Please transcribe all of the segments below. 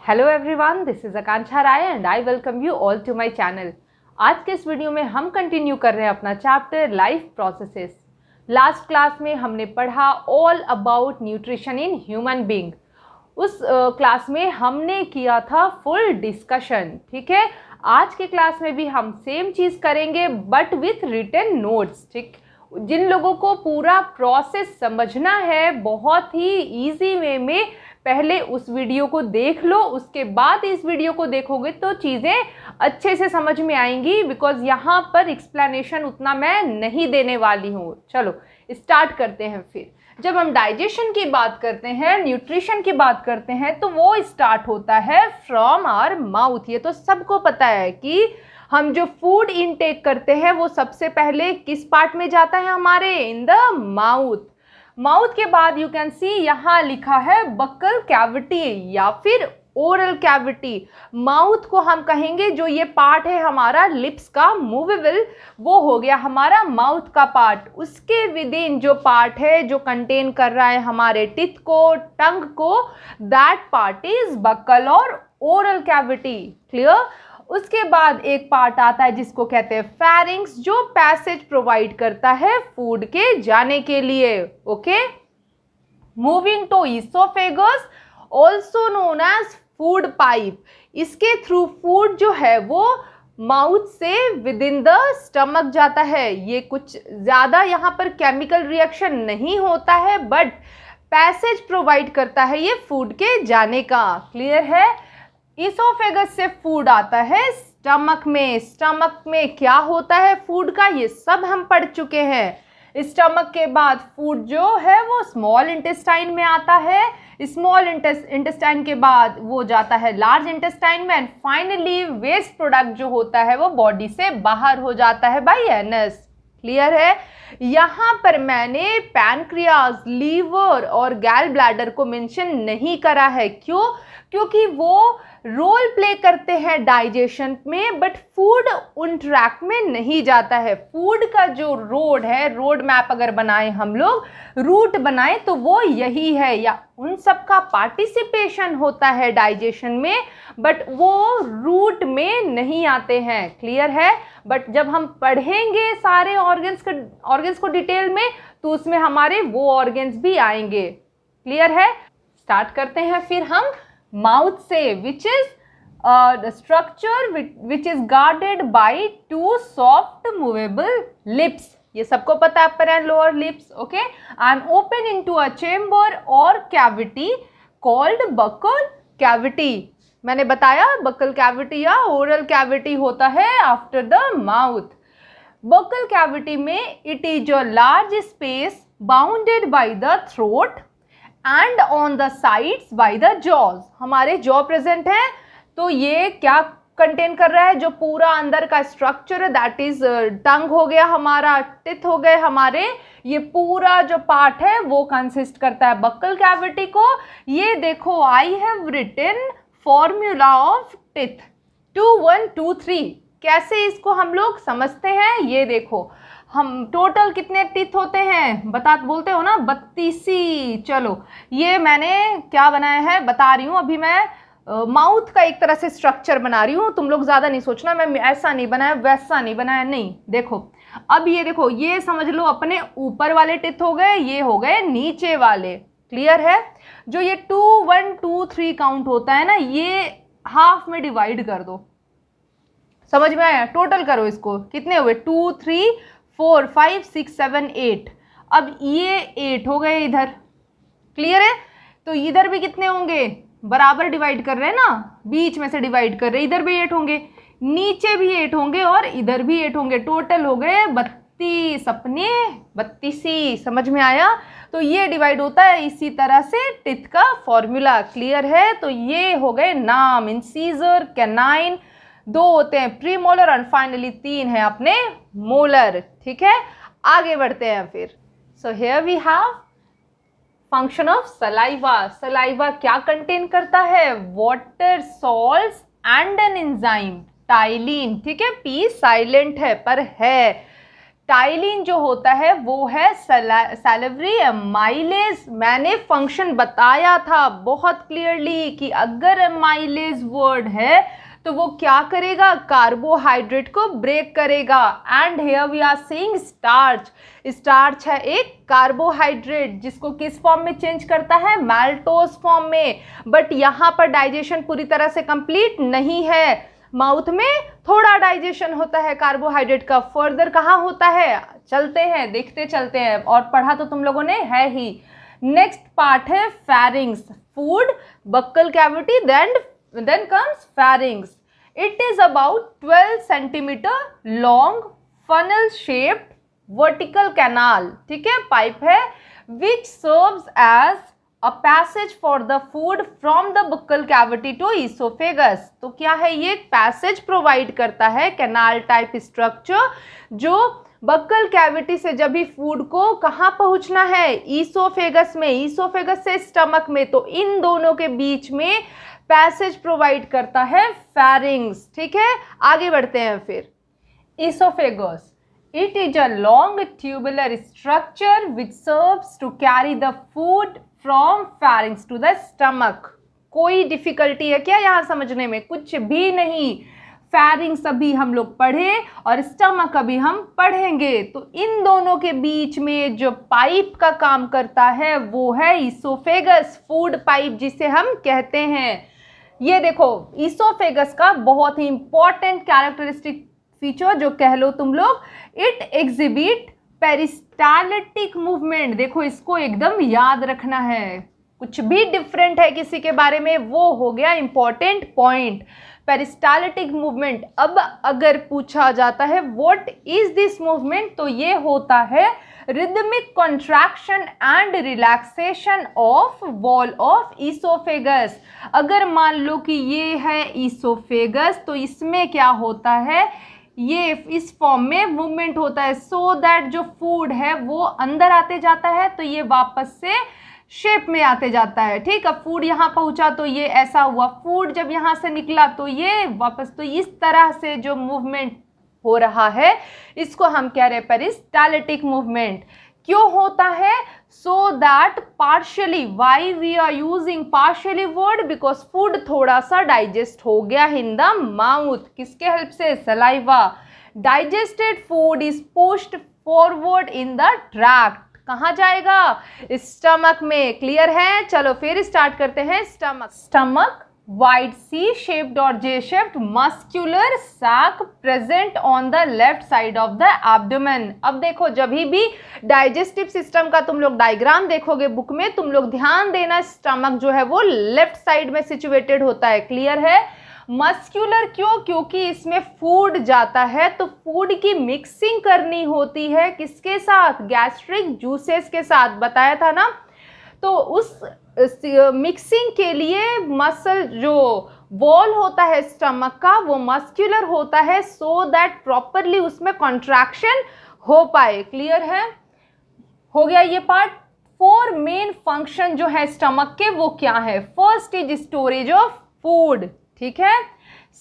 Hello everyone, this is Akanksha Rai and I welcome you all to my channel. आज के इस video में हम कंटिन्यू कर रहे हैं अपना chapter life processes. Last class में हमने पढ़ा all about nutrition in human being. उस क्लास में हमने किया था फुल डिस्कशन। ठीक है, आज के क्लास में भी हम सेम चीज़ करेंगे बट विथ रिटन नोट्स। ठीक, जिन लोगों को पूरा प्रोसेस समझना है बहुत ही ईजी वे में, पहले उस वीडियो को देख लो, उसके बाद इस वीडियो को देखोगे तो चीज़ें अच्छे से समझ में आएंगी, बिकॉज यहाँ पर एक्सप्लेनेशन उतना मैं नहीं देने वाली हूँ। चलो स्टार्ट करते हैं। फिर जब हम डाइजेशन की बात करते हैं, न्यूट्रिशन की बात करते हैं, तो वो स्टार्ट होता है फ्रॉम आवर माउथ। ये तो सबको पता है कि हम जो फूड इनटेक करते हैं वो सबसे पहले किस पार्ट में जाता है हमारे, इन द माउथ। माउथ के बाद यू कैन सी यहाँ लिखा है बक्कल कैविटी या फिर ओरल कैविटी। माउथ को हम कहेंगे जो ये पार्ट है हमारा लिप्स का मूवेबल, वो हो गया हमारा माउथ का पार्ट। उसके विद इन जो पार्ट है जो कंटेन कर रहा है हमारे टिथ को, टंग को, दैट पार्ट इज बक्कल और ओरल कैविटी। क्लियर? उसके बाद एक पार्ट आता है जिसको कहते हैं फेरिंग्स, जो पैसेज प्रोवाइड करता है फूड के जाने के लिए। Okay, moving to oesophagus, also known as food pipe. इसके थ्रू फूड जो है वो माउथ से विद इन द स्टमक जाता है। ये कुछ ज़्यादा यहाँ पर केमिकल रिएक्शन नहीं होता है बट पैसेज प्रोवाइड करता है ये फूड के जाने का। क्लियर है? इसोफेगस से फूड आता है स्टमक में। स्टमक में क्या होता है फूड का, ये सब हम पढ़ चुके हैं। स्टमक के बाद फूड जो है वो स्मॉल इंटेस्टाइन में आता है। स्मॉल इंटेस्टाइन के बाद वो जाता है लार्ज इंटेस्टाइन में एंड फाइनली वेस्ट प्रोडक्ट जो होता है वो बॉडी से बाहर हो जाता है बाय एनस। क्लियर है? यहाँ पर मैंने पैनक्रियाज, लीवर और गैल ब्लैडर को मेंशन नहीं करा है। क्यों? क्योंकि वो रोल प्ले करते हैं डाइजेशन में बट फूड उन ट्रैक में नहीं जाता है। फूड का जो रोड है, रोड मैप अगर बनाए हम लोग, रूट बनाए, तो वो यही है, या उन सब का पार्टिसिपेशन होता है डाइजेशन में बट वो रूट में नहीं आते हैं। क्लियर है? बट जब हम पढ़ेंगे सारे ऑर्गन्स को डिटेल में तो उसमें हमारे वो ऑर्गन्स भी आएंगे। क्लियर है? स्टार्ट करते हैं फिर हम माउथ से, which is structure which is guarded by two soft movable lips. ये सबको पता है, upper and lower lips. Okay, and open into a chamber और कैविटी कॉल्ड बक्कल कैविटी। मैंने बताया बक्कल कैविटी या ओरल कैविटी होता है after the mouth. Buccal cavity में it is a large space bounded by the throat and on the sides by the jaws. हमारे jaw present है तो ये क्या कंटेन कर रहा है, जो पूरा अंदर का स्ट्रक्चर है दैट इज टंग हो गया हमारा, टिथ हो गए हमारे, ये पूरा जो पार्ट है वो कंसिस्ट करता है बक्कल कैविटी को। ये देखो, I have written formula of teeth 2 1 2 3। कैसे इसको हम लोग समझते हैं, ये देखो, हम टोटल कितने टिथ होते हैं बोलते हो ना, 32। चलो ये मैंने क्या बनाया है बता रही हूँ। अभी मैं माउथ का एक तरह से स्ट्रक्चर बना रही हूँ, तुम लोग ज़्यादा नहीं सोचना मैं ऐसा नहीं बनाया वैसा नहीं बनाया, नहीं। देखो अब ये देखो, ये समझ लो अपने ऊपर वाले टिथ हो गए, ये हो गए नीचे वाले। क्लियर है? जो ये 2 1 2 3 काउंट होता है ना, ये हाफ में डिवाइड कर दो। समझ में आया? टोटल करो इसको, कितने हुए, 2 3 4 5 6 7 8। अब ये 8 हो गए इधर। क्लियर है? तो इधर भी कितने होंगे, बराबर डिवाइड कर रहे हैं ना, बीच में से डिवाइड कर रहे हैं, इधर भी 8 होंगे, नीचे भी 8 होंगे और इधर भी 8 होंगे। टोटल हो गए 32, अपने 32। समझ में आया? तो ये डिवाइड होता है इसी तरह से टिथ का फॉर्मूला। क्लियर है? तो ये हो गए नाम, इंसीजर, कैनाइन, 2 होते हैं प्रीमोलर और फाइनली 3 है अपने मोलर। ठीक है, आगे बढ़ते हैं फिर। So here we have function of saliva. Saliva क्या कंटेन करता है, water, salts and an enzyme, ptyalin. ठीक है, पी साइलेंट है पर है। टाइलिन जो होता है वो है सैलिवरी एमाइलेज। मैंने फंक्शन बताया था बहुत क्लियरली कि अगर एमाइलेज वर्ड है तो वो क्या करेगा, कार्बोहाइड्रेट को ब्रेक करेगा। And here we are seeing starch. Starch है एक कार्बोहाइड्रेट जिसको किस फॉर्म में चेंज करता है, मैल्टोज फॉर्म में। बट यहाँ पर डाइजेशन पूरी तरह से कंप्लीट नहीं है, माउथ में थोड़ा डाइजेशन होता है कार्बोहाइड्रेट का। फर्दर कहाँ होता है, चलते हैं देखते चलते हैं, और पढ़ा तो तुम लोगों ने है ही। नेक्स्ट पार्ट है pharynx, food buccal cavity, then comes pharynx. It is about 12 centimeter long funnel shaped vertical canal, ठीक है, पाइप है, which serves as a passage for the food from the buccal cavity to esophagus। तो क्या है, ये passage provide करता है, canal type structure, जो बक्कल कैविटी से जब भी फूड को कहाँ पहुंचना है, ईसोफेगस में, ईसोफेगस से स्टमक में, तो इन दोनों के बीच में पैसेज प्रोवाइड करता है फेरिंग्स। ठीक है, आगे बढ़ते हैं फिर। Oesophagus, it is a long tubular structure which serves to carry the food from pharynx to the stomach. कोई डिफिकल्टी है क्या यहाँ समझने में? कुछ भी नहीं। फेरिंग्स अभी हम लोग पढ़े और स्टमक अभी हम पढ़ेंगे। तो इन दोनों के बीच में जो पाइप का काम करता है वो है ईसोफेगस, फूड पाइप जिसे हम कहते हैं। ये देखो ईसोफेगस का बहुत ही इंपॉर्टेंट कैरेक्टरिस्टिक फीचर जो कह लो तुम लोग, इट एग्जिबिट पेरिस्टाल्टिक मूवमेंट। देखो इसको एकदम याद रखना है, कुछ भी डिफरेंट है किसी के बारे में वो हो गया इंपॉर्टेंट पॉइंट, पेरिस्टाल्टिक मूवमेंट। अब अगर पूछा जाता है व्हाट इज दिस मूवमेंट, तो ये होता है rhythmic contraction and relaxation of wall of oesophagus. अगर मान लो कि ये है ईसोफेगस, तो इसमें क्या होता है, ये इस फॉर्म में मूवमेंट होता है, सो दैट जो फूड है वो अंदर आते जाता है, तो ये वापस से शेप में आते जाता है। ठीक है, फूड यहाँ पहुँचा तो ये ऐसा हुआ, फूड जब यहाँ से निकला तो ये वापस, तो इस तरह से जो मूवमेंट हो रहा है इसको हम कह रहे हैं पेरिस्टाल्टिक मूवमेंट। क्यों होता है? So that partially, why we are using partially word, because food थोड़ा सा डाइजेस्ट हो गया इन द माउथ, किसके हेल्प से, saliva. Digested food is pushed forward in the tract, कहाँ जाएगा, स्टमक में। क्लियर है? चलो फिर स्टार्ट करते हैं। स्टमक वाइड सी शेप्ड और J shaped muscular sac present on the left side of the abdomen. अब देखो जब भी डाइजेस्टिव सिस्टम का तुम लोग डायग्राम देखोगे बुक में, तुम लोग ध्यान देना स्टमक जो है वो लेफ्ट साइड में सिचुएटेड होता है। क्लियर है? मस्क्यूलर क्यों? क्योंकि इसमें फूड जाता है तो फूड की मिक्सिंग करनी होती है, किसके साथ, गैस्ट्रिक जूसेस के साथ, बताया था ना। तो उस मिक्सिंग के लिए मसल जो वॉल होता है स्टमक का वो मस्क्यूलर होता है, सो दैट प्रॉपरली उसमें कॉन्ट्रैक्शन हो पाए। क्लियर है? हो गया ये पार्ट। 4 मेन फंक्शन जो है स्टमक के वो क्या है? First is storage of food, ठीक है।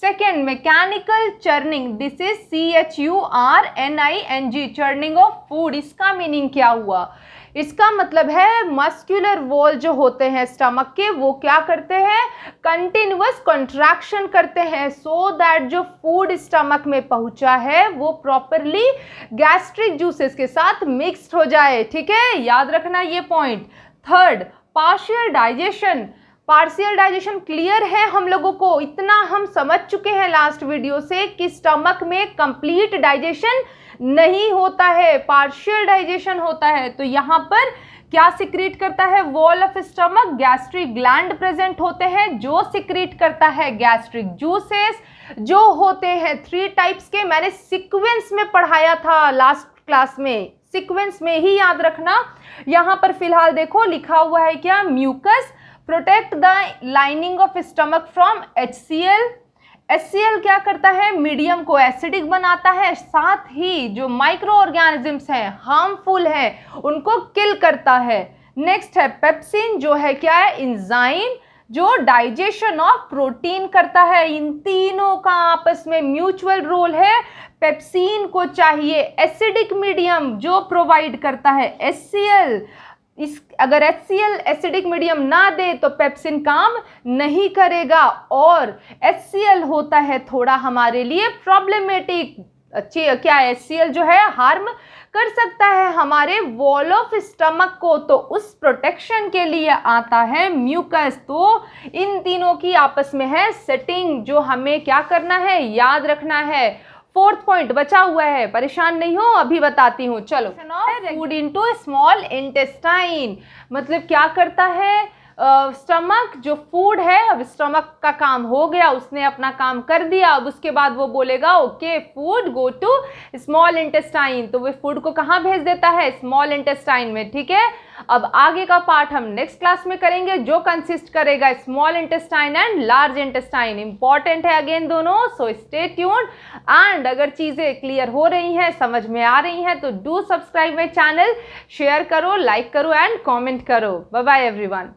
Second mechanical churning, this is CHURNING, churning of food. इसका मीनिंग क्या हुआ? इसका मतलब है मस्क्यूलर वॉल जो होते हैं स्टमक के वो क्या करते हैं, कंटिन्यूअस कॉन्ट्रैक्शन करते हैं, सो दैट जो फूड स्टमक में पहुंचा है वो प्रॉपरली गैस्ट्रिक जूसेस के साथ मिक्स्ड हो जाए। ठीक है, याद रखना ये point. Third, partial digestion. Partial digestion clear है हम लोगों को, इतना हम समझ चुके हैं लास्ट वीडियो से कि स्टमक में कंप्लीट डाइजेशन नहीं होता है, पार्शियल डाइजेशन होता है। तो यहाँ पर क्या सिक्रीट करता है wall of stomach, gastric gland present होते हैं जो सिक्रीट करता है गैस्ट्रिक जूसेस, जो होते हैं 3 टाइप्स के। मैंने सीक्वेंस में पढ़ाया था लास्ट क्लास में, सीक्वेंस में ही याद रखना। यहाँ पर फिलहाल देखो लिखा हुआ है क्या, mucus protect the lining of stomach from HCl। HCl क्या करता है, मीडियम को एसिडिक बनाता है, साथ ही जो माइक्रो ऑर्गेनिजम्स हैं हार्मफुल हैं उनको किल करता है। नेक्स्ट है पेप्सिन, जो है क्या है, एंजाइम जो डाइजेशन ऑफ प्रोटीन करता है। इन तीनों का आपस में म्यूचुअल रोल है। पेप्सिन को चाहिए एसिडिक मीडियम जो प्रोवाइड करता है HCl। अगर HCl एसिडिक मीडियम ना दे तो पेप्सिन काम नहीं करेगा, और HCl होता है थोड़ा हमारे लिए प्रॉब्लमेटिक। क्या HCl जो है हार्म कर सकता है हमारे वॉल ऑफ स्टमक को, तो उस प्रोटेक्शन के लिए आता है म्यूकस। तो इन तीनों की आपस में है सेटिंग, जो हमें क्या करना है, याद रखना है। फोर्थ पॉइंट बचा हुआ है, परेशान नहीं हो, अभी बताती हूँ। चलो, फूड इनटू स्मॉल इंटेस्टाइन, मतलब क्या करता है स्टमक, जो फूड है, अब स्टमक का काम हो गया, उसने अपना काम कर दिया। अब उसके बाद वो बोलेगा okay food go to small intestine, तो वो फूड को कहाँ भेज देता है, स्मॉल इंटेस्टाइन में। ठीक है, अब आगे का पार्ट हम नेक्स्ट क्लास में करेंगे, जो कंसिस्ट करेगा small intestine and large intestine. Important है अगेन दोनों, सो स्टे ट्यून्ड। एंड अगर चीजें क्लियर हो रही हैं, समझ में आ रही हैं, तो do subscribe my channel, share करो, लाइक करो एंड कमेंट करो। Bye bye everyone.